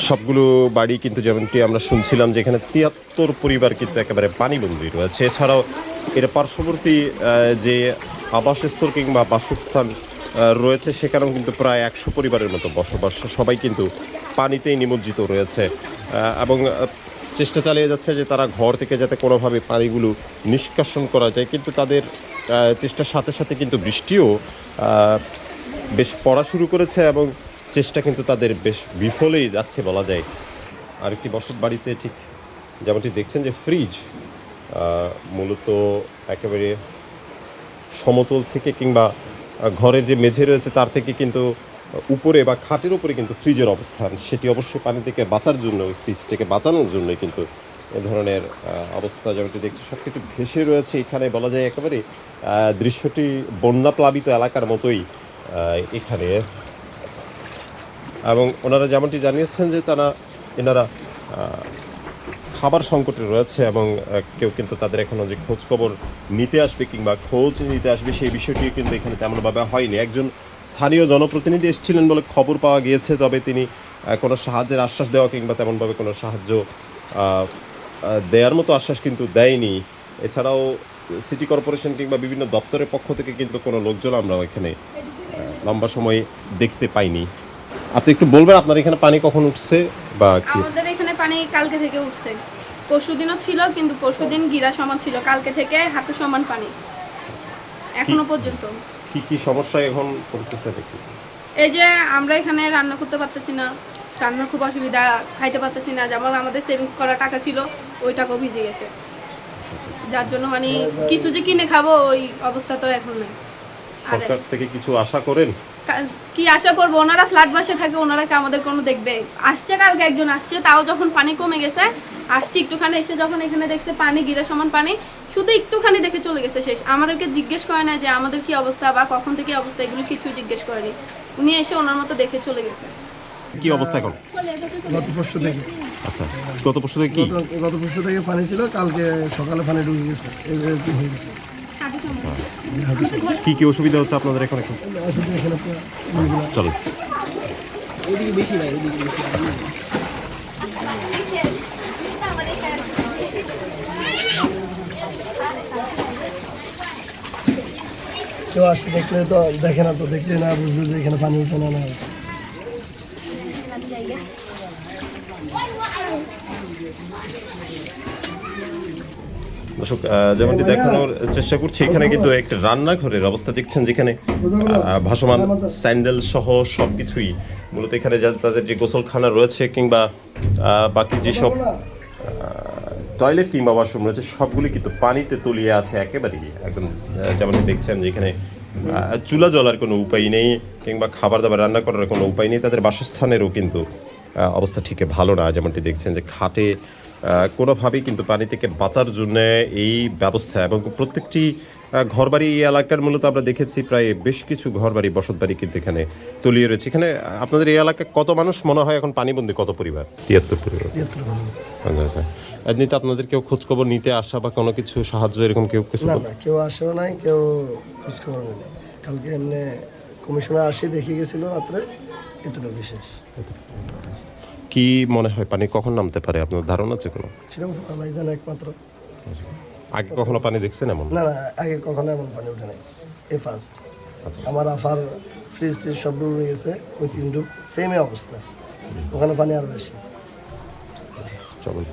সবগুলো বাড়ি কিন্তু যেমনটি আমরা শুনছিলাম যে এখানে ৭৩ পরিবার কিন্তু একেবারে পানিবন্দী রয়েছে। এছাড়াও এর পার্শ্ববর্তী যে আবাসস্থল কিংবা বাসস্থান রয়েছে সেখানেও কিন্তু প্রায় ১০০ পরিবারের মতো বসবাস, সবাই কিন্তু পানিতেই নিমজ্জিত রয়েছে এবং চেষ্টা চালিয়ে যাচ্ছে যে তারা ঘর থেকে যাতে কোনোভাবে পানিগুলো নিষ্কাশন করা যায়, কিন্তু তাদের চেষ্টার সাথে সাথে কিন্তু বৃষ্টিও বেশ পড়া শুরু করেছে এবং চেষ্টা কিন্তু তাদের বেশ বিফলেই যাচ্ছে বলা যায়। আরেকটি বসত বাড়িতে ঠিক যেমনটি দেখছেন যে ফ্রিজ মূলত একেবারে সমতল থেকে কিংবা ঘরের যে মেঝে রয়েছে তার থেকে কিন্তু উপরে বা খাটের উপরে কিন্তু ফ্রিজের অবস্থান, সেটি অবশ্যই পানি থেকে বাঁচার জন্য, ফ্রিজটাকে বাঁচানোর জন্যই কিন্তু এ ধরনের অবস্থা যেমনটি দেখছি সব কিছু ভেসে রয়েছে। এখানে বলা যায় একেবারে দৃশ্যটি বন্যা প্লাবিত এলাকার মতোই এখানে। এবং ওনারা যেমনটি জানিয়েছেন যে এনারা খাবার সংকটে রয়েছে এবং কেউ কিন্তু তাদের এখনও যে খোঁজ খবর নিতে আসবে কিংবা খোঁজ নিতে আসবে সেই বিষয়টিও কিন্তু এখানে তেমনভাবে হয়নি। একজন স্থানীয় জনপ্রতিনিধি এসেছিলেন বলে খবর পাওয়া গিয়েছে, তবে তিনি কোনো সাহায্যের আশ্বাস দেওয়া কিংবা তেমনভাবে কোনো সাহায্য দেওয়ার মতো আশ্বাস কিন্তু দেয়নি। এছাড়াও সিটি কর্পোরেশন কিংবা বিভিন্ন দপ্তরের পক্ষ থেকে কিন্তু কোনো লোকজন আমরা এখানে লম্বা সময় দেখতে পাইনি। আপনি একটু বলবেন আপনার এখানে পানি কখন উঠছে বা কি? আমাদের এখানে পানি কালকে থেকে উঠছে, পরশুদিনও ছিল, কিন্তু পরশুদিন গিরা সমান ছিল, কালকে থেকে হাঁটু সমান পানি এখনো পর্যন্ত। কি কি সমস্যা এখন পড়তেছে দেখি? এই যে আমরা এখানে রান্না করতে পারতেছি না, রান্নার খুব অসুবিধা, খাইতে পারতেছি না। যেমন আমাদের সেভিংস করা টাকা ছিল ওই টাকাও ভিজে গেছে, যার জন্য মানে কিছু যে কিনে খাবো ওই অবস্থা তো এখন নেই। সরকার থেকে কিছু আশা করেন? কি আশা করবো, ওনারা ফ্ল্যাট বাসে থাকে, ওনারা কি আমাদের কোনো দেখবে? আসছে কালকে একজন আসছে, তাও যখন পানি কমে গেছে আসছে একটুখানি, এসে যখন এখানে দেখছে পানি গিরা সমান পানি, শুধু একটুখানি দেখে চলে গেছে শেষ। আমাদেরকে জিজ্ঞেস করে না যে আমাদের কি অবস্থা বা কখন থেকে অবস্থা, এগুলো কিছুই জিজ্ঞেস করেনি। উনি এসে ওনার মতো দেখে চলে গেছে। কি অবস্থা এখন? গত পরশু থেকে। আচ্ছা, গত পরশু থেকে কি? গত পরশু থেকে পানি ছিল, কালকে সকালে পানি ঢুকে গেছে, এরকম হয়ে গেছে। কি কি অসুবিধা হচ্ছে আপনাদের এখন? চলো কেউ আসছে দেখলে তো দেখে না, তো দেখলে না বুঝবে যে এখানে পানি উঠে না। দর্শক, যেমনটি দেখানোর চেষ্টা করছি, এখানে কিন্তু একটা রান্নাঘরের অবস্থা দেখছেন, যেখানে ভাসমান স্যান্ডেল সহ সব কিছুই মূলত এখানে তাদের যে গোসলখানা রয়েছে কিংবা বাকি যেসব টয়লেট কিংবা ওয়াশরুম রয়েছে সবগুলি কিন্তু পানিতে তলিয়ে আছে একেবারেই। একদম যেমনটি দেখছেন যেখানে চুলা জ্বলার কোনো উপায় নেই কিংবা খাবার দাবার রান্না করার কোনো উপায় নেই। তাদের বাসস্থানেরও কিন্তু অবস্থা ঠিক ভালো না। যেমনটি দেখছেন যে খাটে কোনোভাবেই কিন্তু পানি থেকে বাঁচার জন্য এই ব্যবস্থা, এবং প্রত্যেকটি ঘরবাড়ি এই এলাকার মূলত আমরা দেখেছি প্রায় বেশ কিছু ঘরবাড়ি বসতবাড়ি কিন্তু এখানে তলিয়ে রয়েছে। এখানে আপনাদের এই এলাকায় কত মানুষ মনে হয় এখন পানিবন্দী, কত পরিবার? ৭৩ পরিবার। আচ্ছা আচ্ছা, এমনিতে আপনাদের কেউ খোঁজখবর নিতে আসা বা কোনো কিছু সাহায্য এরকম কেউ কিছু? না, কেউ আসেও নাই, কেউ খোঁজখবর নেই। কালকে এমনি কমিশনার আসে দেখে গেছিল রাত্রে, এতটা বিশেষ। কি মনে হয় পানি কখন নামতে পারে, আপনার ধারণা আছে কোনো? সেরকম আল্লাহ জানে একমাত্র। আগে কখনো পানি দেখছেন এমন? না, আগে কখনো এমন পানি ওঠে নাই, এই ফার্স্ট। আচ্ছা, আমার আফার ফ্রিজ ট্রিজ সব ডুবে গেছে, ওই ৩ রুম সেমই অবস্থা, ওখানে পানি আরও বেশি। চলুন।